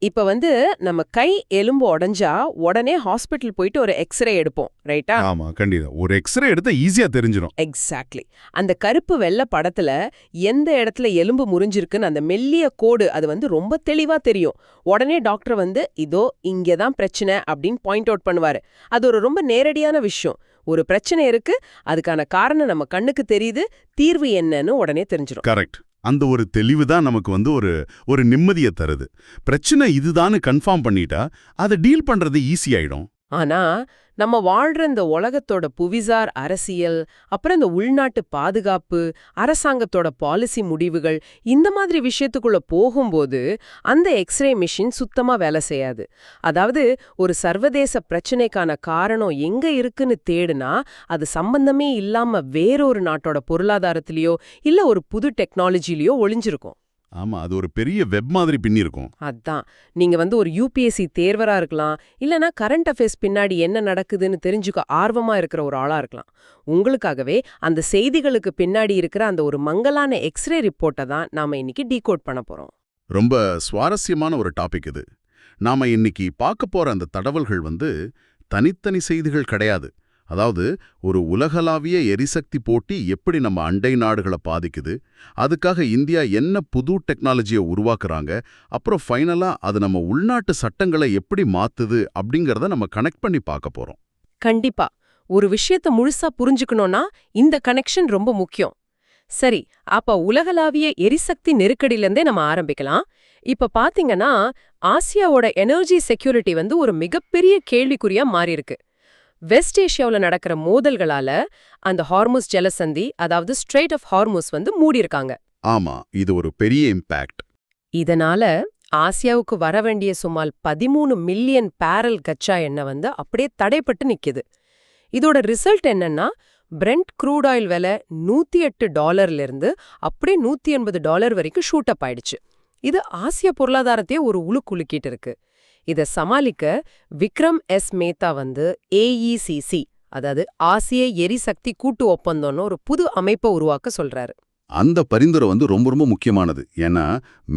இப்ப வந்து நம்ம கை எலும்பு உடைஞ்சா உடனே ஹாஸ்பிட்டல் போயிட்டு ஒரு எக்ஸ்ரே எடுப்போம், ரைட்டா? ஆமா, கண்டிப்பா. ஒரு எக்ஸ்ரே எடுத்தா ஈஸியா தெரிஞ்சிரும். எக்ஸாக்ட்லி. அந்த கருப்பு வெள்ளை படத்துல எந்த இடத்துல எலும்பு முறிஞ்சிருக்குன்னு அந்த மெல்லிய கோடு அது வந்து ரொம்ப தெளிவா தெரியும். உடனே டாக்டர் வந்து இதோ இங்கதான் பிரச்சனை அப்படின்னு பாயிண்ட் அவுட் பண்ணுவாரு. அது ஒரு ரொம்ப நேரடியான விஷயம். ஒரு பிரச்சனை இருக்கு, அதுக்கான காரணம் நம்ம கண்ணுக்கு தெரியுது, தீர்வு என்னன்னு உடனே தெரிஞ்சிரும். கரெக்ட். அந்த ஒரு தெளிவு தான் நமக்கு வந்து ஒரு நிம்மதியை தருது. பிரச்சனை இதுதான்னு கன்ஃபார்ம் பண்ணிட்டா அதை டீல் பண்றது ஈஸி ஆயிடும். ஆனா நம்ம வாழ்ற இந்த உலகத்தோட புவிசார் அரசியல், அப்புறம் இந்த உள்நாட்டு பாதுகாப்பு, அரசாங்கத்தோட பாலிசி முடிவுகள், இந்த மாதிரி விஷயத்துக்குள்ள போகும்போது அந்த எக்ஸ்ரே மிஷின் சுத்தமா வேலை செய்யாது. அதாவது ஒரு சர்வதேச பிரச்சனைக்கான காரணம் எங்க இருக்குன்னு தேடுனா அது சம்பந்தமே இல்லாம வேறொரு நாட்டோட பொருளாதாரத்திலயோ இல்ல ஒரு புது டெக்னாலஜிலயோ ஒளிஞ்சிருக்கும். ஆமா, அது ஒரு பெரிய வெப் மாதிரி பின்னிருக்கும். அதான், நீங்க வந்து ஒரு யூபிஎஸ்சி தேர்வரா இருக்கலாம், இல்லனா கரண்ட் அஃபேர்ஸ் பின்னாடி என்ன நடக்குதுன்னு தெரிஞ்சுக்க ஆர்வமா இருக்கிற ஒரு ஆளா இருக்கலாம். உங்களுக்காகவே அந்த செய்திகளுக்கு பின்னாடி இருக்கிற அந்த ஒரு மங்கலான எக்ஸ்ரே ரிப்போர்ட்டை தான் நாம இன்னைக்கு டீகோட் பண்ண போறோம். ரொம்ப சுவாரஸ்யமான ஒரு டாபிக் இது. நாம இன்னைக்கு பார்க்க போற அந்த தடவல்கள் வந்து தனித்தனி செய்திகள் கிடையாது. அதாவது ஒரு உலகளாவிய எரிசக்தி போட்டி எப்படி நம்ம அண்டை நாடுகளை பாதிக்குது, அதுக்காக இந்தியா என்ன புது டெக்னாலஜியை உருவாக்குறாங்க, அப்புறம் ஃபைனலா அது நம்ம உள்நாட்டு சட்டங்களை எப்படி மாத்துது அப்படிங்கறத நம்ம கனெக்ட் பண்ணி பார்க்க போறோம். கண்டிப்பா. ஒரு விஷயத்தை முழுசா புரிஞ்சுக்கணும்னா இந்த கனெக்ஷன் ரொம்ப முக்கியம். சரி, அப்ப உலகளாவிய எரிசக்தி நெருக்கடியிலேருந்தே நம்ம ஆரம்பிக்கலாம். இப்ப பாத்தீங்கன்னா ஆசியாவோட எனர்ஜி செக்யூரிட்டி வந்து ஒரு மிகப்பெரிய கேள்விக்குறியா மாறியிருக்கு. வெஸ்ட் ஏஷியாவில் நடக்கிற மோதல்களால அந்த ஹார்முஸ் ஜலசந்தி, அதாவது ஸ்ட்ரெய்ட் ஆஃப் ஹார்முஸ் வந்து மூடியிருக்காங்க. ஆமா, இது ஒரு பெரிய இம்பாக்ட். இதனால ஆசியாவுக்கு வர வேண்டிய சுமார் 13 மில்லியன் பேரல் கச்சா எண்ணெய் வந்து அப்படியே தடைப்பட்டு நிக்குது. இதோட ரிசல்ட் என்னன்னா பிரெண்ட் க்ரூட் ஆயில் விலை $108 இருந்து அப்படியே $180 வரைக்கும் ஷூட் அப் ஆயிடுச்சு. இது ஆசிய பொருளாதாரத்தையே ஒரு உலுக்கிட்டு இருக்கு. இதை சமாளிக்க விக்ரம் எஸ் மேத்தா வந்து ஏஇசிசி, அதாவது ஆசிய எரிசக்தி கூட்டு ஒப்பந்தம்னு ஒரு புது அமைப்பை உருவாக்க சொல்றாரு. அந்த பரிந்துரை வந்து ரொம்ப ரொம்ப முக்கியமானது. ஏன்னா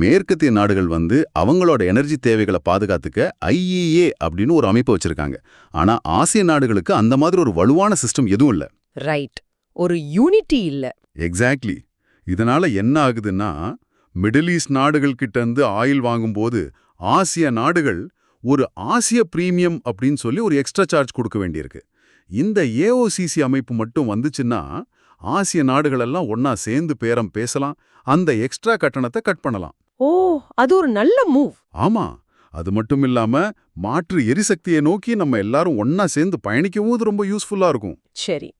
மேற்கத்திய நாடுகள் வந்து அவங்களோட எனர்ஜி தேவைகளை பாதுகாத்துக்க ஐஇஏ அப்படின்னு ஒரு அமைப்பு வச்சிருக்காங்க. ஆனா ஆசிய நாடுகளுக்கு அந்த மாதிரி ஒரு வலுவான சிஸ்டம் எதுவும் இல்ல. ரைட், ஒரு யூனிட்டி இல்ல. எக்ஸாக்ட்லி. இதனால என்ன ஆகுதுன்னா, மிடில் ஈஸ்ட் நாடுகள் கிட்ட இருந்து ஆயில் வாங்கும்போது ஆசிய நாடுகள் ஒரு ஆசிய பிரீமியம் அப்படின்னு சொல்லி ஒரு எக்ஸ்ட்ரா சார்ஜ் கொடுக்க வேண்டியிருக்கு. இந்த ஏஓசிசி அமைப்பு மட்டும் வந்துச்சுன்னா ஆசிய நாடுகளெல்லாம் ஒன்னா சேர்ந்து பேரம் பேசலாம், அந்த எக்ஸ்ட்ரா கட்டணத்தை கட் பண்ணலாம். ஓ, அது ஒரு நல்ல மூவ். ஆமா, அது மட்டும் இல்லாம மாற்று எரிசக்தியை நோக்கி நம்ம எல்லாரும் ஒன்னா சேர்ந்து பயணிக்கவும் இது ரொம்ப யூஸ்ஃபுல்லா இருக்கும். சரி,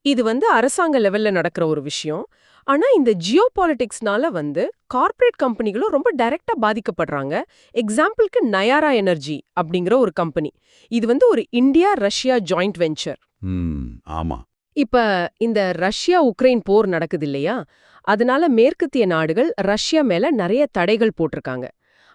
இது வந்து அரசாங்க லெவல்ல நடக்கிற ஒரு விஷயம். ஆனா இந்த ஜியோ பாலிடிக்ஸ்னால வந்து கார்ப்பரேட் கம்பெனிகளும் ரொம்ப டைரக்டா பாதிக்கப்படுறாங்க. எக்ஸாம்பிளுக்கு நயாரா எனர்ஜி அப்படிங்கிற ஒரு கம்பெனி, இது வந்து ஒரு இந்தியா ரஷ்யா ஜாயிண்ட் வெஞ்சர். ஆமா. இப்ப இந்த ரஷ்யா உக்ரைன் போர் நடக்குது இல்லையா, அதனால மேற்கத்திய நாடுகள் ரஷ்யா மேல நிறைய தடைகள் போட்டிருக்காங்க.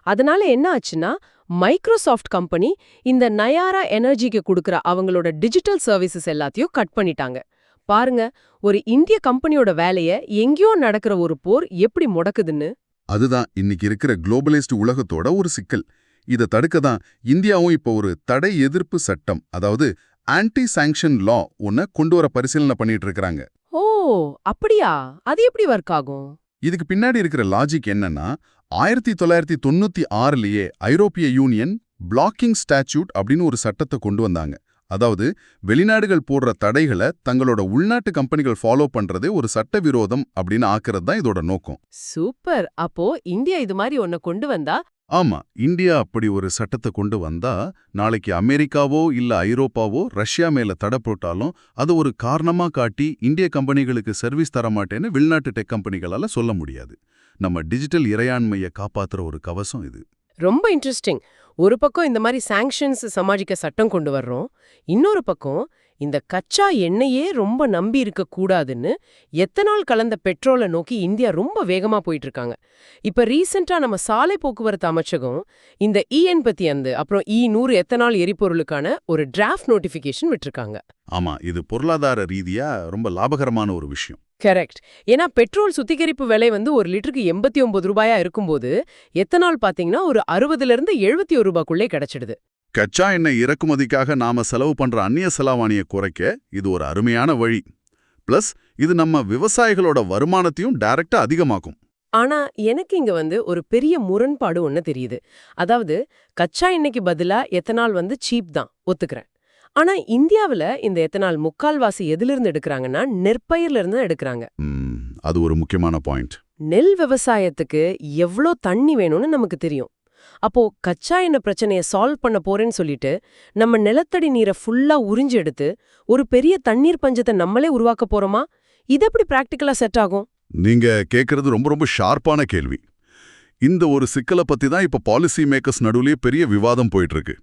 அதனால என்ன ஆச்சுன்னா மைக்ரோசாஃப்ட் கம்பெனி இந்த நயாரா எனர்ஜிக்கு கொடுக்கற அவங்களோட டிஜிட்டல் சர்வீசஸ் எல்லாத்தையும் கட் பண்ணிட்டாங்க. பாருங்க, ஒரு இந்திய கம்பெனியோட வேலைய எங்கேயோ நடக்கிற ஒரு போர் எப்படி முடக்குதுன்னு. அதுதான் இன்னைக்கு இருக்கிற குளோபலைஸ்டு உலகத்தோட ஒரு சிக்கல். இதை தடுக்க தான் இந்தியாவும் இப்போ ஒரு தடை எதிர்ப்பு சட்டம், அதாவது ஆன்டி சாங்ஷன் லா ஒன்ன கொண்டு வர பரிசீலனை பண்ணிட்டு இருக்காங்க. ஓ, அப்படியா? அது எப்படி ஒர்க் ஆகும்? இதுக்கு பின்னாடி இருக்கிற லாஜிக் என்னன்னா, 1996லயே ஐரோப்பிய யூனியன் பிளாக்கிங் ஸ்டாட்யூட் அப்படின்னு ஒரு சட்டத்தை கொண்டு வந்தாங்க. அதாவது வெளிநாடுகள் போடுற தடைகளை தங்களோட உள்நாட்டு கம்பெனிகள் ஃபாலோ பண்றதே ஒரு சட்டவிரோதம் அப்படின்னு ஆக்குறது தான் இதோட நோக்கம். சூப்பர். அப்போ இந்தியா இது மாதிரி ஒன்ன கொண்டு வந்தா? ஆமா, இந்தியா அப்படி ஒரு சட்டத்தை கொண்டு வந்தா நாளைக்கு அமெரிக்காவோ இல்ல ஐரோப்பாவோ ரஷ்யா மேல தடை போட்டாலும் அது ஒரு காரணமா காட்டி இந்திய கம்பெனிகளுக்கு சர்வீஸ் தர மாட்டேன்னு வெளிநாட்டு டெக் கம்பெனிகளால சொல்ல முடியாது. நம்ம டிஜிட்டல் இறையாண்மையை காப்பாத்துற ஒரு கவசம் இது. ரொம்ப இன்ட்ரெஸ்டிங். ஒரு பக்கம் இந்த மாதிரி சாங்ஷன்ஸ் சமாளிக்க சட்டம் கொண்டு வர்றோம், இன்னொரு பக்கம் இந்த கச்சா எண்ணெயே ரொம்ப நம்பி இருக்க கூடாதுன்னு எத்தனால் கலந்த பெட்ரோலை நோக்கி இந்தியா ரொம்ப வேகமா போயிட்டு இருக்காங்க. இப்ப ரீசெண்டா நம்ம சாலை போக்குவரத்து அமைச்சகம் இந்த E85 அப்புறம் E100 எத்தனால் எரிபொருளுக்கான ஒரு டிராஃப்ட் நோட்டிபிகேஷன் விட்டிருக்காங்க. ஆமா, இது பொருளாதார ரீதியா ரொம்ப லாபகரமான ஒரு விஷயம். கரெக்ட். ஏன்னா பெட்ரோல் சுத்திகரிப்பு விலை ஒரு லிட்டருக்கு 89 ரூபாயா இருக்கும்போது எத்தனால் பாத்தீங்கன்னா ஒரு 60ல இருந்து 71 ரூபாய்க்குள்ளே கிடைச்சிடுது. கச்சா எண்ணெய் இறக்குமதிக்காக நாம செலவு பண்ற அந்நிய செலாவணியை குறைக்க இது ஒரு அருமையான வழி. பிளஸ் இது நம்ம விவசாயிகளோட வருமானத்தையும் டைரக்டா அதிகமாக்கும். ஆனா எனக்கு இங்க ஒரு பெரிய முரண்பாடு ஒண்ணு தெரியுது. அதாவது கச்சா எண்ணெய்க்கு பதிலா எத்தனால் சீப் தான், ஒத்துக்கிறேன். ஆனா இந்தியாவுல இந்த எத்தனால் முக்கால்வாசி எதிலிருந்து எடுக்கறாங்கன்னா நெற்பயிர்ல இருந்து தான் எடுக்கறாங்க. அது ஒரு முக்கியமான பாயிண்ட். நெல் விவசாயத்துக்கு எவ்ளோ தண்ணி வேணும்னு நமக்கு தெரியும். அப்போ கச்சா எண்ணெய் பிரச்சனையை சால்வ் பண்ண போறேன்னு சொல்லிட்டு நம்ம நிலத்தடி நீரை ஃபுல்லா உறிஞ்சு எடுத்து ஒரு பெரிய தண்ணீர் பஞ்சத்தை நம்மளே உருவாக்க போறோமா? இது எப்படி பிராக்டிக்கலா செட் ஆகும்? நீங்க கேக்குறது ரொம்ப ரொம்ப ஷார்ப்பான கேள்வி. இந்த ஒரு சிக்கலை பத்தி தான் இப்ப பாலிசி மேக்கர்ஸ் நடுவுலயே பெரிய விவாதம் போயிட்டு இருக்கு.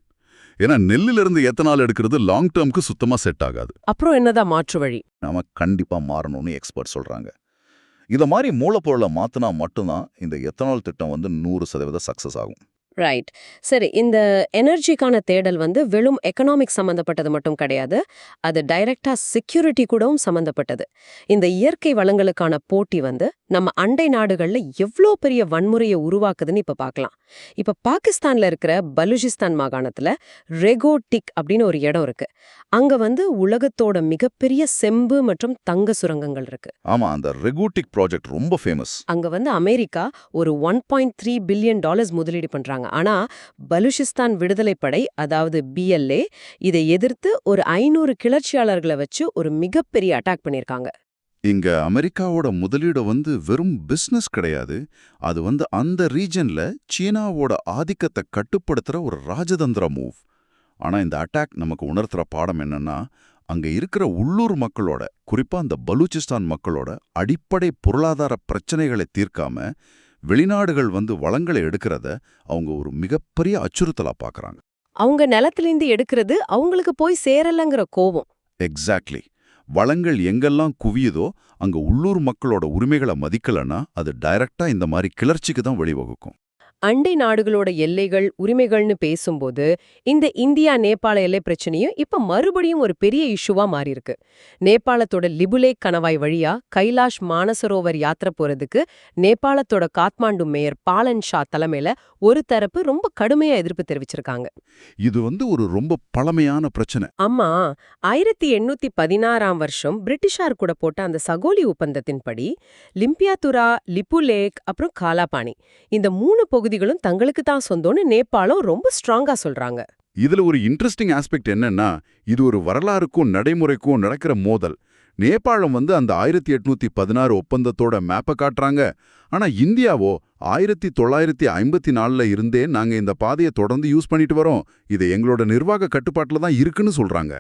ஏன்னா நெல்லிலிருந்து எத்தனால் எடுக்கிறது லாங் டேர்ம்க்கு சுத்தமா செட் ஆகாது. அப்புறம் என்னதான் மாற்று வழி? நாம கண்டிப்பா மாறணும்னு எக்ஸ்பர்ட் சொல்றாங்க. இத மாதிரி மூலப்பொருளை மாத்தினா மட்டும்தான் இந்த எத்தனால் திட்டம் 100% சக்சஸ் ஆகும். ரைட். சரி, இந்த எனர்ஜிக்கான தேடல் வெறும் எக்கனாமிக் சம்பந்தப்பட்டது மட்டும் கிடையாது. அது டைரக்டா செக்யூரிட்டி கூடவும் சம்பந்தப்பட்டது. இந்த இயற்கை வளங்களுக்கான போட்டி நம்ம அண்டை நாடுகள்ல எவ்ளோ பெரிய வன்முறையை உருவாக்குதுன்னு இப்ப பார்க்கலாம். இப்ப பாகிஸ்தான்ல இருக்கிற பலுச்சிஸ்தான் மாகாணத்துல ரெகோடிக் அப்படின்னு ஒரு இடம் இருக்கு. அங்க உலகத்தோட மிகப்பெரிய செம்பு மற்றும் தங்க சுரங்கங்கள் இருக்கு. ஆமா, அந்த ரெகோடிக் ப்ராஜெக்ட் ரொம்ப ஃபேமஸ். அங்க அமெரிக்கா ஒரு $1.3 பில்லியன் முதலீடு பண்றாங்க. ஆனா பலுச்சிஸ்தான் விடுதலைப்படை, அதாவது BLA, இதை எதிர்த்து ஒரு 500 கிளர்ச்சியாளர்களை வச்சு ஒரு மிகப்பெரிய அட்டாக் பண்ணிருக்காங்க. இங்க அமெரிக்காவோட முதலீடு வெறும் பிசினஸ் கிடையாது. அது அந்த ரீஜன்ல சீனாவோட ஆதிக்கத்தை கட்டுப்படுத்துற ஒரு ராஜதந்திர மூவ். ஆனா இந்த அட்டாக் நமக்கு உணர்த்துற பாடம் என்னன்னா, அங்க இருக்கிற உள்ளூர் மக்களோட, குறிப்பா அந்த பலூச்சிஸ்தான் மக்களோட அடிப்படை பொருளாதார பிரச்சனைகளை தீர்க்காம வெளிநாடுகள் வளங்களை எடுக்கிறத அவங்க ஒரு மிகப்பெரிய அச்சுறுத்தலா பாக்குறாங்க. அவங்க நிலத்திலிருந்து எடுக்கிறது அவங்களுக்கு போய் சேரலங்கிற கோபம். எக்ஸாக்ட்லி. வளங்கள் எங்கெல்லாம் குவியுதோ அங்க உள்ளூர் மக்களோட உரிமைகளை மதிக்கலன்னா அது டைரக்டா இந்த மாதிரி கிளர்ச்சிக்கு தான் வழிவகுக்கும். அண்டை நாடுகளோட எல்லைகள், உரிமைகள்னு பேசும்போது இந்த இந்தியா நேபாள எல்லை பிரச்சனையும் இப்ப மறுபடியும் ஒரு பெரிய இஷ்யூவா மாறியிருக்கு. நேபாளத்தோட லிபுலேக் கணவாய் வழியா கைலாஷ் மானசரோவர் யாத்திரை போறதுக்கு நேபாளத்தோட காத்மாண்டு மேயர் பாலன் ஷா தலைமையில ஒரு தரப்பு ரொம்ப கடுமையா எதிர்ப்பு தெரிவிச்சிருக்காங்க. இது ஒரு ரொம்ப பழமையான பிரச்சனை. ஆமா, 1816ஆம் வருஷம் பிரிட்டிஷார் கூட போட்ட அந்த சகோலி ஒப்பந்தத்தின்படி லிம்பியாதுரா, லிபுலேக் அப்புறம் காலாபாணி, இந்த 3 பகுதிகளும் தங்களுக்கு தான் சொந்தம்னு நேபாளம் ரொம்ப ஸ்ட்ராங்கா சொல்றாங்க. இதுல ஒரு இன்ட்ரெஸ்டிங் ஆஸ்பெக்ட் என்னன்னா, இது ஒரு வரலாறுக்கும் நடைமுறைக்கும் நடக்கிற மோதல். நேபாளம் அந்த 1816 ஒப்பந்தத்தோட மேப்பை காட்டுறாங்க. ஆனா இந்தியாவோ 1954ல இருந்தே நாங்க இந்த பாதையை தொடர்ந்து யூஸ் பண்ணிட்டு வரோம், இது எங்களோட நிர்வாக கட்டுப்பாட்டுல தான் இருக்குன்னு சொல்றாங்க.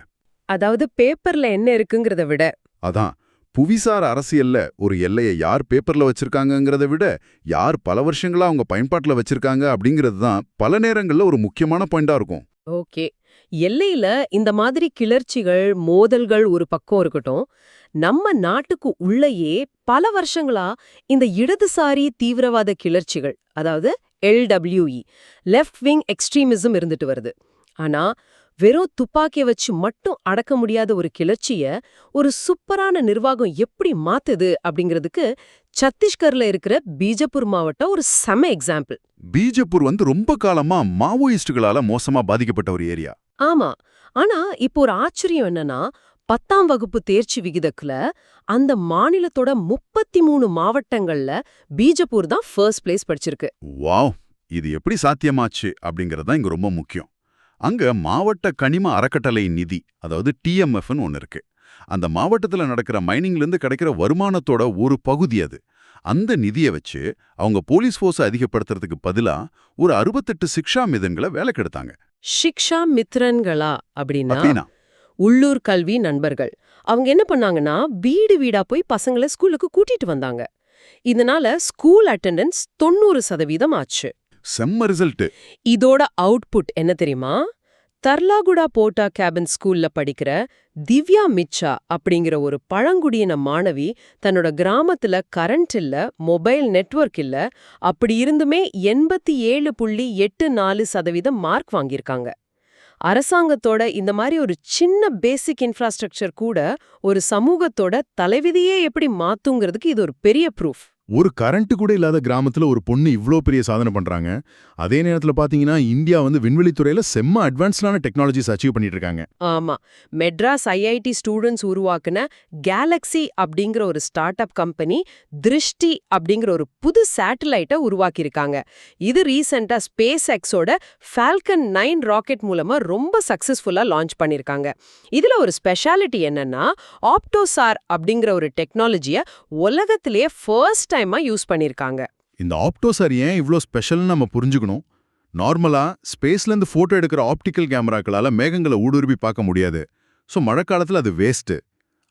அதாவது பேப்பர்ல என்ன இருக்குங்கிறத விட, அதான் புவிசார் அரசியல்ல ஒரு எல்லையை யார் பேப்பர்ல வச்சிருக்காங்கங்கிறத விட யார் பல வருஷங்களா அவங்க பயன்பாட்டுல வச்சிருக்காங்க அப்படிங்கிறது தான் பல நேரங்கள்ல ஒரு முக்கியமான பாயிண்டா இருக்கும். ஓகே, எல்லையில இந்த மாதிரி கிளர்ச்சிகள், மோதல்கள் ஒரு பக்கம் இருக்கட்டும், நம்ம நாட்டுக்கு உள்ளேயே பல வருஷங்களா இந்த இடதுசாரி தீவிரவாத கிளர்ச்சிகள், அதாவது LWE, லெஃப்ட் விங் எக்ஸ்ட்ரீமிசம் இருந்துட்டு வருது. ஆனா வெறும் துப்பாக்கிய வச்சு மட்டும் அடக்க முடியாத ஒரு கிளர்ச்சிய ஒரு சூப்பரான நிர்வாகம் எப்படி மாத்துது அப்படிங்கிறதுக்கு சத்தீஸ்கர்ல இருக்கிற பீஜப்பூர் மாவட்டம் ஒரு செம எக்ஸாம்பிள். பீஜப்பூர் ரொம்ப காலமா மாவோயிஸ்டுகளால மோசமா பாதிக்கப்பட்ட ஒரு ஏரியா. ஆமா, ஆனா இப்போ ஒரு ஆச்சரியம் என்னன்னா, 10ஆம் வகுப்பு தேர்ச்சி விகிதத்துல அந்த மாநிலத்தோட 33 மாவட்டங்கள்ல பீஜப்பூர் தான் ஃபர்ஸ்ட் பிளேஸ் படிச்சிருக்கு. வாவ், இது எப்படி சாத்தியமாச்சு அப்படிங்கறது தான் இங்க ரொம்ப முக்கியம். அங்க மாவட்ட கனிம அறக்கட்டளை நிதி, அதாவது TMFன்னு ஒன்னு இருக்கு. அந்த மாவட்டத்துல நடக்கிற மைனிங்லேருந்து கிடைக்கிற வருமானத்தோட ஒரு பகுதி அது. அந்த நிதியை வச்சு அவங்க போலீஸ் ஃபோர்ஸை அதிகப்படுத்துறதுக்கு பதிலா ஒரு 68 சிக்ஷா மிதன்களை வேலைக்கு எடுத்தாங்க. சிக்ஷா மித்ரன்களா அப்படின்னா உள்ளூர் கல்வி நண்பர்கள். அவங்க என்ன பண்ணாங்கன்னா வீடு வீடா போய் பசங்களை ஸ்கூலுக்கு கூட்டிட்டு வந்தாங்க. இதனால ஸ்கூல் அட்டெண்டன்ஸ் 90% ஆச்சு. செம்ம ரிசல்ட். இதோட அவுட்புட் என்ன தெரியுமா? தர்லாகுடா போட்டா கேபின் ஸ்கூல்ல படிக்கிற திவ்யா மிச்சா அப்படிங்கிற ஒரு பழங்குடியின மாணவி தன்னோட கிராமத்துல கரண்ட் இல்ல, மொபைல் நெட்வொர்க் இல்ல, அப்படி இருந்துமே 87.84% மார்க் வாங்கியிருக்காங்க. அரசாங்கத்தோட இந்த மாதிரி ஒரு சின்ன பேசிக் இன்ஃப்ராஸ்ட்ரக்சர் கூட ஒரு சமூகத்தோட தலைவிதியே எப்படி மாத்துங்கிறதுக்கு இது ஒரு பெரிய ப்ரூஃப். ஒரு கரண்ட் கூட இல்லாத கிராமத்துல ஒரு பொண்ணு இவ்ளோ பெரிய சாதனை பண்றாங்க. அதே நேரத்துல பாத்தீங்கன்னா இந்தியா வந்து விண்வெளித்துறையில செம்ம அட்வான்ஸ்டான டெக்னாலஜிஸ் அச்சீவ் பண்ணிட்டு இருக்காங்க. ஆமா, மெட்ராஸ் ஐஐடி ஸ்டூடெண்ட்ஸ் உருவாக்குன கேலக்ஸி அப்படிங்கிற ஒரு ஸ்டார்ட் அப் கம்பெனி திருஷ்டி அப்படிங்கிற ஒரு புது சேட்டலைட்டை உருவாக்கியிருக்காங்க. இது ரீசெண்டா ஸ்பேஸ் எக்ஸோட ஃபால்கன் 9 ராக்கெட் மூலமா ரொம்ப சக்சஸ்ஃபுல்லா லான்ச் பண்ணிருக்காங்க. இதுல ஒரு ஸ்பெஷாலிட்டி என்னன்னா, ஆப்டோசார் அப்படிங்கிற ஒரு டெக்னாலஜியை உலகத்திலேயே ஃபர்ஸ்ட் டைமா யூஸ் பண்ணிருக்காங்க. இந்த ஆப்டோசார் ஏன் இவ்ளோ ஸ்பெஷல்னு நம்ம புரிஞ்சுக்கணும். நார்மலா ஸ்பேஸ்ல இருந்து போட்டோ எடுக்கிற ஆப்டிக்கல் கேமராக்களால மேகங்களை ஊடுருவி பார்க்க முடியாது. சோ மழைக்காலத்துல அது வேஸ்ட்.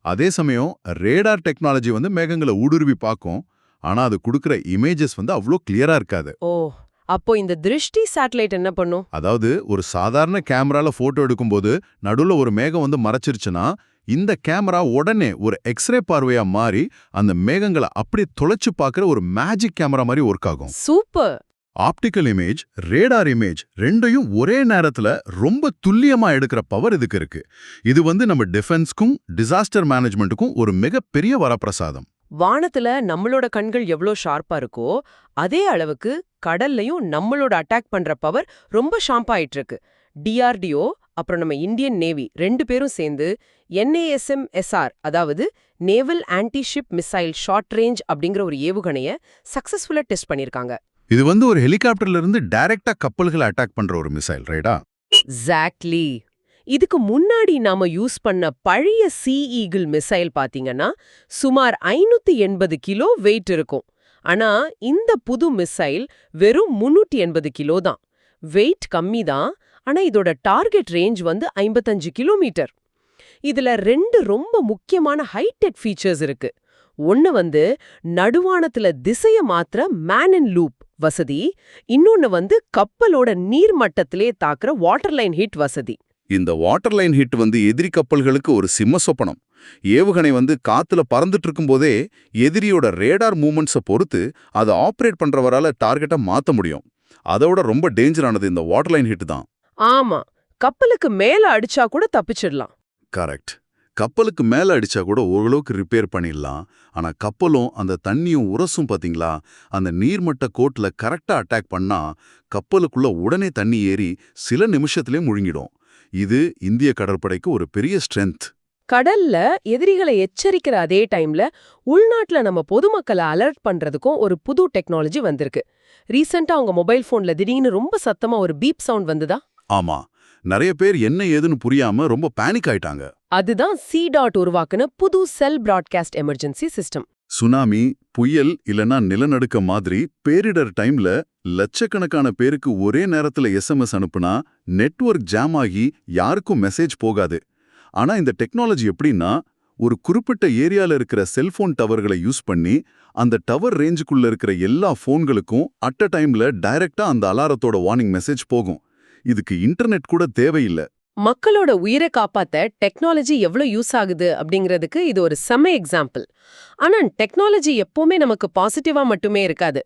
அதே சமயம் ரேடார் டெக்னாலஜி வந்து மேகங்களை ஊடுருவி பார்க்கும். ஆனா அது கொடுக்கிற இமேஜஸ் வந்து அவ்ளோ கிளியரா இருக்காது. ஓ, அப்போ இந்த திருஷ்டி சேட்டலைட் என்ன பண்ணும்? அதாவது ஒரு சாதாரண கேமரால போட்டோ எடுக்கும்போது நடுவுல ஒரு மேகம் வந்து மறைச்சிருச்சுன்னா, இந்த கேமரா உடனே ஒரு எக்ஸ்ரே பார்வையா மாறி அந்த மேகங்களை அப்படியே தொலைச்சு பார்க்குற ஒரு மேஜிக் கேமரா மாதிரி ஒர்க் ஆகும். Super. Optical image, radar image ரெண்டையும் ஒரே நேரத்துல ரொம்ப துல்லியமா எடுக்கிற பவர் இதுக்கு இருக்கு. இது வந்து நம்ம டிஃபென்ஸ்க்கும் டிசாஸ்டர் மேனேஜ்மெண்ட்டுக்கும் ஒரு மிகப்பெரிய வரப்பிரசாதம். வானத்துல நம்மளோட கண்கள் எவ்வளோ ஷார்ப்பா இருக்கோ அதே அளவுக்கு கடல்லையும் நம்மளோட அட்டாக் பண்ற பவர் ரொம்ப ஷார்ப்பா ஆயிட்டு இருக்கு. டிஆர்டிஓ அப்புறம் நம்ம இந்தியன் நேவி 2 பேரும் சேர்ந்து NASM-SR, அதாவது naval anti ship missile short range அப்படிங்கிற ஒரு ஏவுகணைய சக்சஸ்ஃபுல்லா டெஸ்ட் பண்ணிருக்காங்க. இது வந்து ஒரு ஹெலிகாப்டர்ல இருந்து டைரக்டா கப்பல்களை அட்டாக் பண்ற ஒரு மிசைல், ரைட்டா? எக்ஸாக்ட்லி. இதுக்கு முன்னாடி நாம யூஸ் பண்ண பழைய சீ ஈகிள் மிசைல் பாத்தீங்கன்னா சுமார் 580 கிலோ வெயிட் இருக்கும். ஆனா இந்த புது மிசைல் வெறும் 380 கிலோ தான். வெயிட் கம்மி தான், ஆனா இதோட டார்கெட் ரேஞ்ச் வந்து 55 கிலோமீட்டர். இதுல 2 ரொம்ப முக்கியமான ஹைடெக் ஃபீச்சர்ஸ் இருக்கு. ஒன்னு வந்து நடுவானத்துல திசைய மாத்திர மேன் இன் லூப் வசதி, இன்னொன்னு வந்து கப்பலோட நீர் மட்டத்திலே தாக்குற வாட்டர் லைன் ஹிட் வசதி. இந்த வாட்டர் லைன் ஹிட் வந்து எதிரி கப்பல்களுக்கு ஒரு சிம்ம சொப்பனம். ஏவுகணை வந்து காத்துல பறந்துட்டு இருக்கும்போதே எதிரியோட ரேடார் மூவ்மெண்ட்ஸை பொறுத்து அதை ஆப்ரேட் பண்றவரால டார்கெட்டை மாத்த முடியும். அதோட ரொம்ப டேஞ்சரானது இந்த வாட்டர் லைன் ஹிட் தான். ஆமா, கப்பலுக்கு மேல அடிச்சா கூட தப்பிச்சிடலாம். கரெக்ட். கப்பலுக்கு மேல அடிச்சா கூட ஓரளவுக்கு ரிப்பேர் பண்ணிடலாம். ஆனா கப்பலும் அந்த தண்ணியும் உரசும் பாத்தீங்களா, அந்த நீர்மட்ட கோட்ல கரெக்டா அட்டாக் பண்ணா கப்பலுக்குள்ள உடனே தண்ணி ஏறி சில நிமிஷத்திலே முழுங்கிடும். இது இந்திய கடற்படைக்கு ஒரு பெரிய ஸ்ட்ரென்த். கடல்ல எதிரிகளை எச்சரிக்கிற அதே டைம்ல உள்நாட்டுல நம்ம பொதுமக்களை அலர்ட் பண்றதுக்கும் ஒரு புது டெக்னாலஜி வந்திருக்கு. ரீசெண்டா உங்க மொபைல் போன்ல திடீர்னு ரொம்ப சத்தமா ஒரு பீப் சவுண்ட் வந்துதா? ஆமா, நிறைய பேர் என்ன ஏதுன்னு புரியாம ரொம்ப பேனிக் ஆயிட்டாங்க. அதுதான் C.DOT உருவாக்குன புது செல் பிராட்காஸ்ட் எமர்ஜென்சி சிஸ்டம். சுனாமி, புயல் இல்லனா நிலநடுக்க மாதிரி பேரிடர் டைம்ல லட்சக்கணக்கான பேருக்கு ஒரே நேரத்துல SMS அனுப்புனா நெட்வொர்க் ஜாம் ஆகி யாருக்கும் மெசேஜ் போகாது. ஆனா இந்த டெக்னாலஜி எப்படின்னா, ஒரு குறிப்பிட்ட ஏரியால இருக்கிற செல்போன் டவர்களை யூஸ் பண்ணி அந்த டவர் ரேஞ்சுக்குள்ள இருக்கிற எல்லா போன்களுக்கும் அட் அ டைம்ல டைரக்டா அந்த அலாரத்தோட வார்னிங் மெசேஜ் போகும். இதுக்கு இன்டர்நெட் கூட தேவையில்லை. மக்களோட உயிரை காப்பாத்த டெக்னாலஜி எவ்வளவு யூஸ் ஆகுது அப்படிங்கிறதுக்கு இது ஒரு செம எக்ஸாம்பிள். ஆனா டெக்னாலஜி எப்பவுமே நமக்கு பாசிட்டிவா மட்டுமே இருக்காது.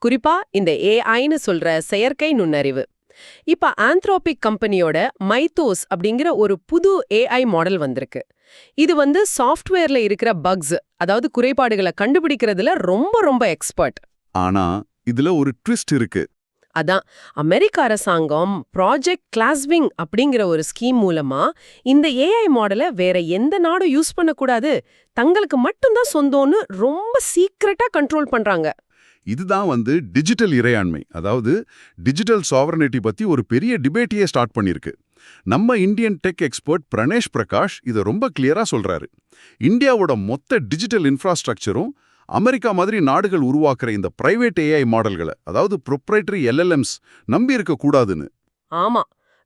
குறிப்பா இந்த AIன்னு சொல்ற செயற்கை நுண்ணறிவு. இப்ப ஆந்த்ரோபிக் கம்பெனியோட மைத்தோஸ் அப்படிங்கிற ஒரு புது AI மாடல் வந்திருக்கு. இது வந்து சாஃப்ட்வேர்ல இருக்கிற பக்ஸ், அதாவது குறைபாடுகளை கண்டுபிடிக்கிறதுல ரொம்ப ரொம்ப எக்ஸ்பர்ட். ஆனா இதுல ஒரு ட்விஸ்ட் இருக்கு. அதான் அமெரிக்க அரசாங்கம் ப்ராஜெக்ட் கிளாஸ்விங் அப்படிங்கிற ஒரு ஸ்கீம் மூலமா இந்த AI மாடலை வேற எந்த நாடும் யூஸ் பண்ணக்கூடாது, தங்களுக்கு மட்டும்தான் சொந்தம்னு ரொம்ப சீக்ரெட்டா கண்ட்ரோல் பண்றாங்க. இதுதான் வந்து டிஜிட்டல் இறையாண்மை, அதாவது டிஜிட்டல் சாவரனிட்டி பத்தி ஒரு பெரிய டிபேட்டையே ஸ்டார்ட் பண்ணிருக்கு. நம்ம Indian tech expert Pranesh Prakash இதை ரொம்ப கிளியரா சொல்றாரு. இந்தியாவோட மொத்த டிஜிட்டல் இன்ஃப்ராஸ்ட்ரக்சரும் அமெரிக்கா மாதிரி நாடுகள் உருவாக்குற இந்த பிரைவேட் AI மாடல்களை, அதாவது ப்ரொப்ரைட்டரி LLMs நம்பி இருக்க கூடாதுன்னு. ஆமா,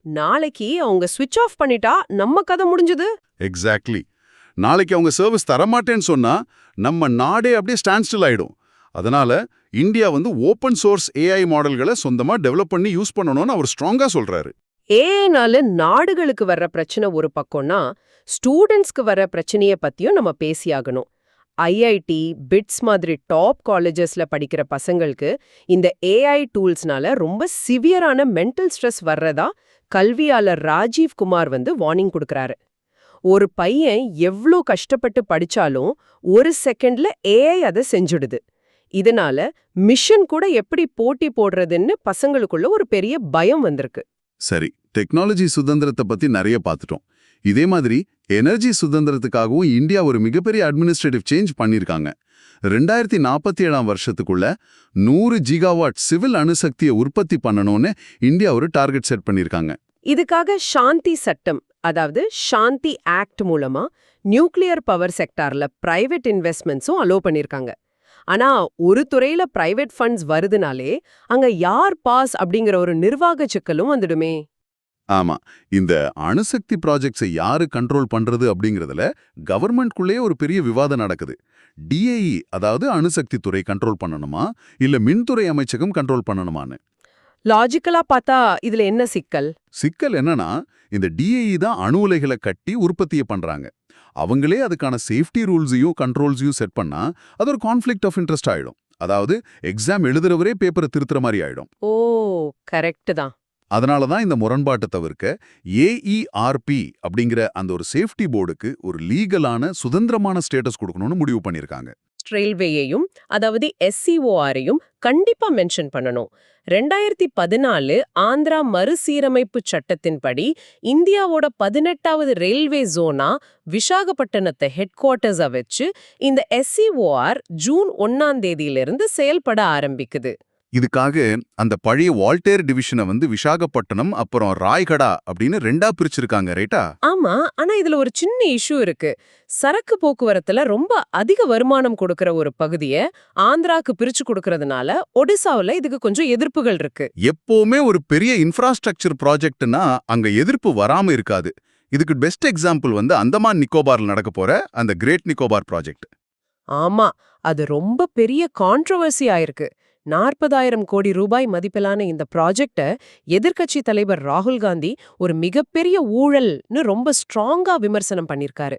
நாளைக்கு அவங்க ஸ்விட்ச் ஆஃப் பண்ணிட்டா நம்ம கதை முடிஞ்சது. எக்ஸாக்ட்லி. நாளைக்கு அவங்க சர்வீஸ் தரமாட்டேன்னு சொன்னா நம்ம நாடே அப்படியே ஸ்டாண்ட் ஸ்டில் ஆயிடும். அதனால இந்தியா வந்து ஓப்பன் சோர்ஸ் AI மாடல்களை சொந்தமா டெவலப் பண்ணி யூஸ் பண்ணணும்னு அவர் ஸ்ட்ராங்கா சொல்றாரு. ஏஐனால நாடுகளுக்கு வர்ற பிரச்சனை ஒரு பக்கம்னா, ஸ்டூடெண்ட்ஸ்க்கு வர்ற பிரச்சனைய பத்தியும் நம்ம பேசியாகணும். ஐஐடி, பிட்ஸ் மாதிரி டாப் காலேஜஸ்ல படிக்கிற பசங்களுக்கு இந்த ஏஐ டூல்ஸ்னால ரொம்ப சிவியரான மென்டல் ஸ்ட்ரெஸ் வர்றதா கல்வியாளர் ராஜீவ் குமார் வார்னிங் கொடுக்கறாரு. ஒரு பையன் எவ்ளோ கஷ்டப்பட்டு படிச்சாலும் ஒரு செகண்ட்ல ஏஐ அதை செஞ்சுடுது. இதனால மிஷன் கூட எப்படி போட்டி போடுறதுன்னு பசங்களுக்குள்ள ஒரு பெரிய பயம் வந்திருக்கு. சரி, டெக்னாலஜி சுதந்திரத்தை பத்தி நிறைய பார்த்துட்டோம். இதே மாதிரி எனர்ஜி சுதந்திரத்துக்காகவும் இந்தியா ஒரு மிகப்பெரிய அட்மினிஸ்ட்ரேட்டிவ் சேஞ்ச் பண்ணியிருக்காங்க. 2047 வருஷத்துக்குள்ள 100 ஜிகாவாட் சிவில் அணுசக்தியை உற்பத்தி பண்ணணும்னு இந்தியா ஒரு டார்கெட் செட் பண்ணியிருக்காங்க. இதுக்காக சாந்தி சட்டம், அதாவது சாந்தி ஆக்ட் மூலமா நியூக்ளியர் பவர் செக்டார்ல பிரைவேட் இன்வெஸ்ட்மெண்ட்ஸும் அலோ பண்ணிருக்காங்க. ஆனா ஒரு துறையில பிரைவேட் ஃபண்ட்ஸ் வருதுனாலே அங்க யார் பாஸ் அப்படிங்கிற ஒரு நிர்வாக சிக்கலும் வந்துடுமே. ஆமா, இந்த அணுசக்தி ப்ராஜெக்ட்ஸை யாரு கண்ட்ரோல் பண்றது அப்படிங்கறதுல கவர்மெண்ட்குள்ளேயே ஒரு பெரிய விவாதம் நடக்குது. டிஏஇ, அதாவது அணுசக்தி துறை கண்ட்ரோல் பண்ணணுமா இல்ல மின்துறை அமைச்சகம் கண்ட்ரோல் பண்ணணுமான்னு. லாஜிக்கலா பார்த்தா இதுல என்ன சிக்கல்? சிக்கல் என்னன்னா, இந்த டிஏஇ தான் அணு உலைகளை கட்டி உற்பத்தியை பண்றாங்க. அவங்களே அதுக்கான சேஃப்டி ரூல்ஸையும் கண்ட்ரோல்ஸையும் செட் பண்ணா அது ஒரு கான்ஃப்ளிக்ட் ஆஃப் இன்ட்ரெஸ்ட் ஆயிடும். அதாவது எக்ஸாம் எழுதுறவரே பேப்பரை திருத்துற மாதிரி ஆயிடும். ஓ, கரெக்ட் தான். அதனால தான் இந்த முரண்பாட்டை தவிர்க்க ஏஇஆர்பி அப்படிங்கிற அந்த ஒரு சேஃப்டி போர்டுக்கு ஒரு லீகலான சுதந்திரமான ஸ்டேட்டஸ் கொடுக்கணும்னு முடிவு பண்ணியிருக்காங்க. ரயில்வேயையும் அதாவது எஸ்சிஓஆரையும் கண்டிப்பா மென்ஷன் பண்ணணும். 2014 ஆந்திரா மறுசீரமைப்பு சட்டத்தின்படி இந்தியாவோட 18வது ரயில்வே ஜோனா விசாகப்பட்டினத்தை ஹெட் குவார்ட்டர்ஸா வச்சு இந்த எஸ்சிஓஆர் ஜூன் 1ஆம் தேதியிலிருந்து செயல்பட ஆரம்பிக்குது. இதுக்காக அந்த பழைய வால்டேர் டிவிஷனை விசாகப்பட்டினம் அப்புறம் ராய்கடா அப்படின்னு 2ஆ பிரிச்சிருக்காங்க, ரைட்டா? ஆமா, ஆனா இதுல ஒரு சின்ன இஷ்யூ இருக்கு. சரக்கு போக்குவரத்துல ரொம்ப அதிக வருமானம் கொடுக்கற ஒரு பகுதியை ஆந்திராக்கு பிரிச்சு கொடுக்கறதுனால ஒடிசாவுல இதுக்கு கொஞ்சம் எதிர்ப்புகள் இருக்கு. எப்பவுமே ஒரு பெரிய இன்ஃப்ராஸ்ட்ரக்சர் ப்ராஜெக்ட்னா அங்க எதிர்ப்பு வராம இருக்காது. இதுக்கு பெஸ்ட் எக்ஸாம்பிள் அந்தமான் நிக்கோபார்ல நடக்க போற அந்த கிரேட் நிக்கோபார் ப்ராஜெக்ட். ஆமா, அது ரொம்ப பெரிய கான்ட்ரோவர்சி ஆயிருக்கு. 40,000 கோடி ரூபாய் மதிப்பிலான இந்த ப்ராஜெக்ட எதிர்க்கட்சி தலைவர் ராகுல் காந்தி ஒரு மிகப்பெரிய ஊழல்னு ரொம்ப ஸ்ட்ராங்கா விமர்சனம் பண்ணிருக்காரு.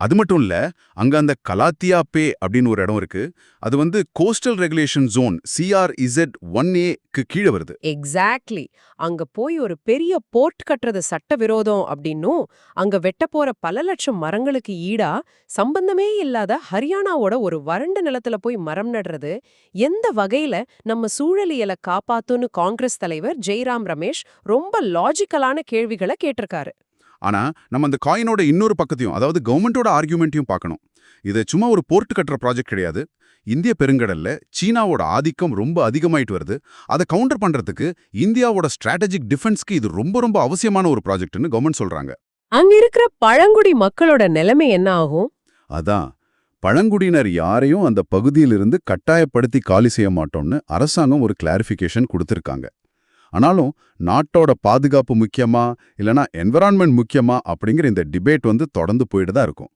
அது மட்டும் இல்ல, அங்க அந்த கலாத்தியா பே அப்படின்னு ஒரு இடம் இருக்கு. அது கோஸ்டல் ரெகுலேஷன் ஜோன் CRZ1A-க்கு கீழே வருது. எக்ஸாக்ட்லி. அங்க போய் ஒரு பெரிய போர்ட் கட்டுறது சட்டவிரோதம் அப்படின்னும், அங்க வெட்ட போற பல லட்சம் மரங்களுக்கு ஈடா சம்பந்தமே இல்லாத ஹரியானாவோட ஒரு வறண்ட நிலத்துல போய் மரம் நடுறது எந்த வகையில நம்ம சூழலியலை காப்பாத்துன்னு காங்கிரஸ் தலைவர் ஜெய்ராம் ரமேஷ் ரொம்ப லாஜிக்கலான கேள்விகளை கேட்டிருக்காரு. ஆனா நம்ம அந்த காயினோட இன்னொரு பக்கத்தையும், அதாவது கவர்மெண்டோட ஆர்கியூமெண்ட்டையும் பார்க்கணும். இது சும்மா ஒரு போர்ட் கட்டுற ப்ராஜெக்ட் கிடையாது. இந்திய பெருங்கடல்ல சீனாவோட ஆதிக்கம் ரொம்ப அதிகமாயிட்டு வருது. அதை கவுண்டர் பண்றதுக்கு இந்தியாவோட ஸ்ட்ராட்டஜிக் டிஃபென்ஸ்க்கு இது ரொம்ப ரொம்ப அவசியமான ஒரு ப்ராஜெக்ட்னு கவர்மெண்ட் சொல்றாங்க. அங்க இருக்கிற பழங்குடி மக்களோட நிலைமை என்ன ஆகும்? அதான், பழங்குடியினர் யாரையும் அந்த பகுதியிலிருந்து கட்டாயப்படுத்தி காலி செய்ய மாட்டோம்னு அரசாங்கம் ஒரு கிளாரிஃபிகேஷன் கொடுத்திருக்காங்க. ஆனாலும் நாட்டோட பாதுகாப்பு முக்கியமா இல்லனா என்விரான்மெண்ட் முக்கியமா அப்படிங்கிற இந்த டிபேட் தொடர்ந்து போயிட்டு தான் இருக்கும்.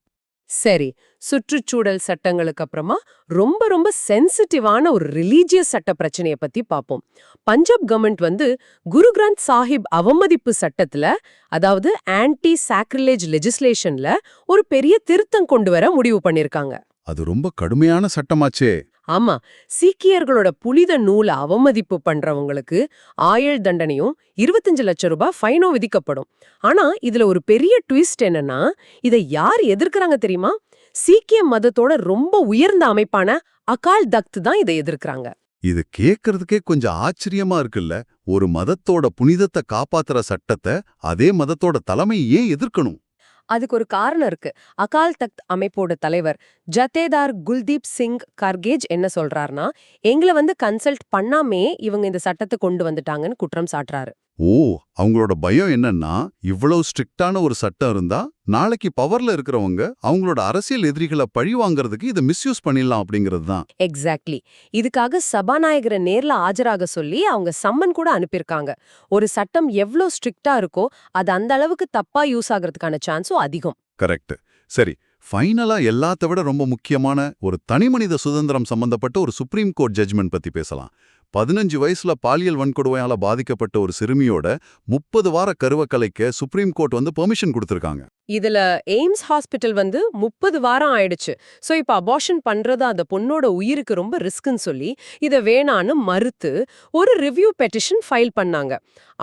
சரி, சுற்றுச்சூழல் சட்டங்களுக்கு அப்புறமா ரொம்ப ரொம்ப சென்சிட்டிவான ஒரு ரிலீஜியஸ் சட்ட பிரச்சனைய பத்தி பாப்போம். பஞ்சாப் கவர்மெண்ட் குரு கிரந்த் சாஹிப் அவமதிப்பு சட்டத்துல, அதாவது ஆன்டி சாக்ரிலேஜ் லெஜிஸ்லேஷன்ல ஒரு பெரிய திருத்தம் கொண்டு வர முடிவு பண்ணிருக்காங்க. அது ரொம்ப கடுமையான சட்டமாச்சே. ஆமா, சீக்கியர்களோட புனித நூலை அவமதிப்பு பண்றவங்களுக்கு ஆயுள் தண்டனையும் 25 லட்சம் ரூபாய் ஃபைனும் விதிக்கப்படும். ஆனா இதுல ஒரு பெரிய ட்விஸ்ட் என்னன்னா, இதை யார் எதிர்க்கறாங்க தெரியுமா? சீக்கிய மதத்தோட ரொம்ப உயர்ந்த அமைப்பான அகால் தக்த் தான் இதை எதிர்க்கறாங்க. இது கேட்கறதுக்கே கொஞ்சம் ஆச்சரியமா இருக்குல்ல. ஒரு மதத்தோட புனிதத்தை காப்பாத்துற சட்டத்தை அதே மதத்தோட தலைமை ஏன் எதிர்க்கணும்? அதுக்கு ஒரு காரணம் இருக்கு. அகால் தக்த் அமைப்போட தலைவர் ஜத்தேதார் குல்தீப் சிங் கர்கேஜ் என்ன சொல்றாருன்னா, எங்களை கன்சல்ட் பண்ணாமே இவங்க இந்த சட்டத்தை கொண்டு வந்துட்டாங்கன்னு குற்றம் சாட்டுறாரு. ஓ, அவங்களோட பயம் என்னன்னா, இவ்வளவு ஸ்ட்ரிக்டான ஒரு சட்டம் இருந்தா நாளைக்கு பவர்ல இருக்கிறவங்க அவங்களோட அரசியல் எதிரிகளை பழி வாங்குறதுக்கு இதை மிஸ்யூஸ் பண்ணிடலாம் அப்படிங்கிறது தான். எக்ஸாக்ட்லி. இதுக்காக சபாநாயகரை நேர்ல ஆஜராக சொல்லி அவங்க சம்மன் கூட அனுப்பியிருக்காங்க. ஒரு சட்டம் எவ்வளோ ஸ்ட்ரிக்டா இருக்கோ அது அந்த அளவுக்கு தப்பா யூஸ் ஆகிறதுக்கான சான்ஸும் அதிகம். கரெக்ட். சரி, ஃபைனலா எல்லாத்த விட ரொம்ப முக்கியமான ஒரு தனிமனித சுதந்திரம் சம்பந்தப்பட்ட ஒரு சுப்ரீம் கோர்ட் ஜட்ஜ்மெண்ட் பத்தி பேசலாம். 15 வயசுல பாலியல் வன்கொடுமையால பாதிக்கப்பட்ட ஒரு சிறுமியோட 30 வார கருவை கலைக்க சுப்ரீம் கோர்ட் வந்து பெர்மிஷன் கொடுத்திருக்காங்க. இதுல எய்ம்ஸ் ஹாஸ்பிட்டல் வந்து 30 வாரம் ஆயிடுச்சு. சோ இப்ப அபார்ஷன் பண்றது அந்த பொண்ணோட உயிருக்கு ரொம்ப ரிஸ்க்னு சொல்லி இத வேணான்னு மறுத்து ஒரு ரிவ்யூ பெட்டிஷன் ஃபைல் பண்ணாங்க.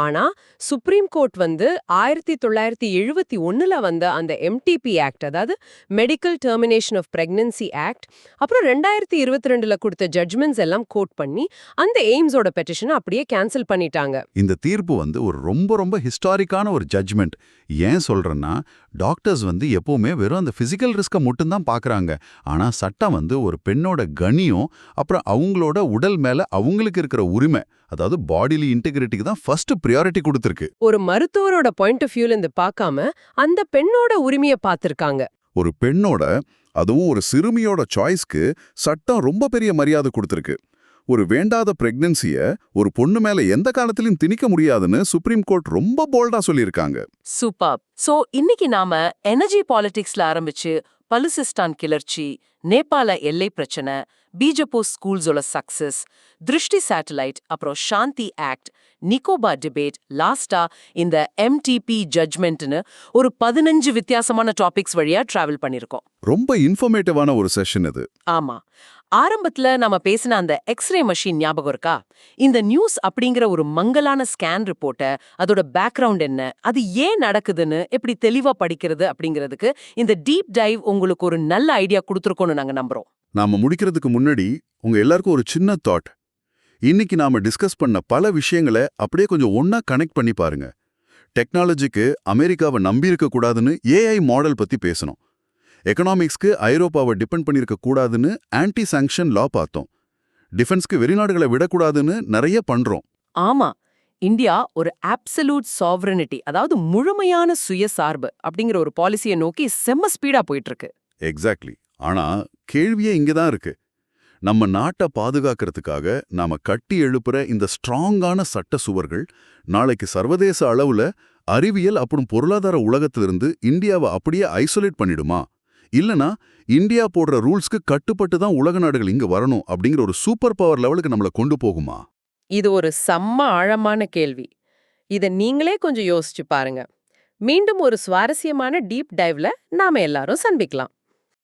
ஆனா சுப்ரீம் கோர்ட் வந்து 1971ல வந்த அந்த எம்டிபி ஆக்ட், அதாவது medical termination of pregnancy act, அப்புறம் 2022ல கொடுத்த ஜட்ஜ்மெண்ட்ஸ் எல்லாம் கோட் பண்ணி அந்த எய்ம்ஸோட பெட்டிஷனை அப்படியே கேன்சல் பண்ணிட்டாங்க. இந்த தீர்ப்பு வந்து ஒரு ரொம்ப ஹிஸ்டாரிக்கான ஒரு ஜட்ஜ்மெண்ட். ஏன் சொல்றேன்னா, டாக்டர்ஸ் வந்து எப்பவுமே வெறும் அந்த பிசிக்கல் ரிஸ்கை மட்டும்தான் பார்க்கறாங்க. ஆனா சட்டம் வந்து ஒரு பெண்ணோட கண்ணியம், அப்புறம் அவங்களோட உடல் மேல அவங்களுக்கு இருக்கிற உரிமை, அதாவது பாடிலி இன்டெகிரிட்டிக்கு தான் ஃபர்ஸ்ட் பிரியாரிட்டி கொடுத்திருக்கு. ஒரு மருத்துவரோட பாயிண்ட் ஆஃப் வியூல இருந்து பார்க்காம அந்த பெண்ணோட உரிமையை பார்த்திருக்காங்க. ஒரு பெண்ணோட, அதுவும் ஒரு சிறுமியோட சாய்ஸ்க்கு சட்டம் ரொம்ப பெரிய மரியாதை கொடுத்திருக்கு. ஒரு வேண்டாத பிரெக்னன்சிய ஒரு பொண்ணு மேல எந்த காலத்திலும் திணிக்க முடியாதுன்னு சுப்ரீம் கோர்ட் ரொம்ப போல்டா சொல்லியிருக்காங்க. சூப்பர். சோ இன்னைக்கு நாம எனர்ஜி பாலிடிக்ஸ்ல ஆரம்பிச்சு பலுசிஸ்டான் கிளர்ச்சி, நேபாள எல்லை பிரச்சனை, பீஜப்பூர் ஸ்கூல்ஸோட சக்சஸ், திருஷ்டி சேட்டலைட், அப்புறம் சாந்தி ஆக்ட், நிக்கோபார் டிபேட், லாஸ்டா இந்த எம்டிபி ஜட்ஜ்மெண்ட்னு ஒரு 15 வித்தியாசமான டாபிக்ஸ் வழியா டிராவல் பண்ணிருக்கோம். ரொம்ப இன்ஃபர்மேட்டிவான ஒரு செஷன் இது. ஆமா. ஆரம்பத்துல நாம பேசின அந்த எக்ஸ்ரே மெஷின் ஞாபகம் இருக்கா? இந்த நியூஸ் அப்படிங்கிற ஒரு மங்கலான ஸ்கேன் ரிப்போர்ட்ட, அதோட பேக்ரவுண்ட் என்ன, அது ஏன் நடக்குதுன்னு எப்படி தெளிவா படிக்கிறது அப்படிங்கிறதுக்கு இந்த டீப் டைவ் உங்களுக்கு ஒரு நல்ல ஐடியா கொடுத்துருக்கோம்னு நாங்க நம்புறோம். நாம முடிக்கிறதுக்கு முன்னாடி உங்க எல்லாருக்கும் ஒரு சின்ன தாட். இன்னைக்கு நாம டிஸ்கஸ் பண்ண பல விஷயங்களை அப்படியே கொஞ்சம் ஒண்ணா கனெக்ட் பண்ணி பாருங்க. டெக்னாலஜிக்கு அமெரிக்காவை நம்பியிருக்க கூடாதுன்னு ஏஐ மாடல் பத்தி பேசணும். எக்கனாமிக்ஸ்க்கு ஐரோப்பாவை டிபெண்ட் பண்ணியிருக்க கூடாதுன்னு ஆன்டி சாங்ஷன் லா பார்த்தோம். டிஃபென்ஸ்க்கு வெளிநாடுகளை விடக்கூடாதுன்னு நிறைய பண்றோம். ஆமா, இந்தியா ஒரு அப்சல்யூட் சாவரனிட்டி, அதாவது முழுமையான சுயசார்பு அப்படிங்கிற ஒரு பாலிசியை நோக்கி செம்ம ஸ்பீடா போயிட்டு இருக்கு. எக்ஸாக்ட்லி. ஆனா கேள்வியே இங்கதான் இருக்கு. நம்ம நாட்டை பாதுகாக்கிறதுக்காக நாம கட்டி எழுப்புற இந்த ஸ்ட்ராங்கான சட்ட சுவர்கள் நாளைக்கு சர்வதேச அளவுல அறிவியல் அப்புறம் பொருளாதார உலகத்திலிருந்து இந்தியாவை அப்படியே ஐசோலேட் பண்ணிடுமா? இல்லனா இந்தியா போடுற ரூல்ஸ்க்கு கட்டுப்பட்டு தான் உலக நாடுகள் இங்க வரணும் அப்படிங்கிற ஒரு சூப்பர் பவர் லெவலுக்கு நம்மள கொண்டு போகுமா? இது ஒரு செம்ம ஆழமான கேள்வி. இத நீங்களே கொஞ்சம் யோசிச்சு பாருங்க. மீண்டும் ஒரு சுவாரஸ்யமான டீப் டைவ்ல நாம எல்லாரும் சந்திக்கலாம்.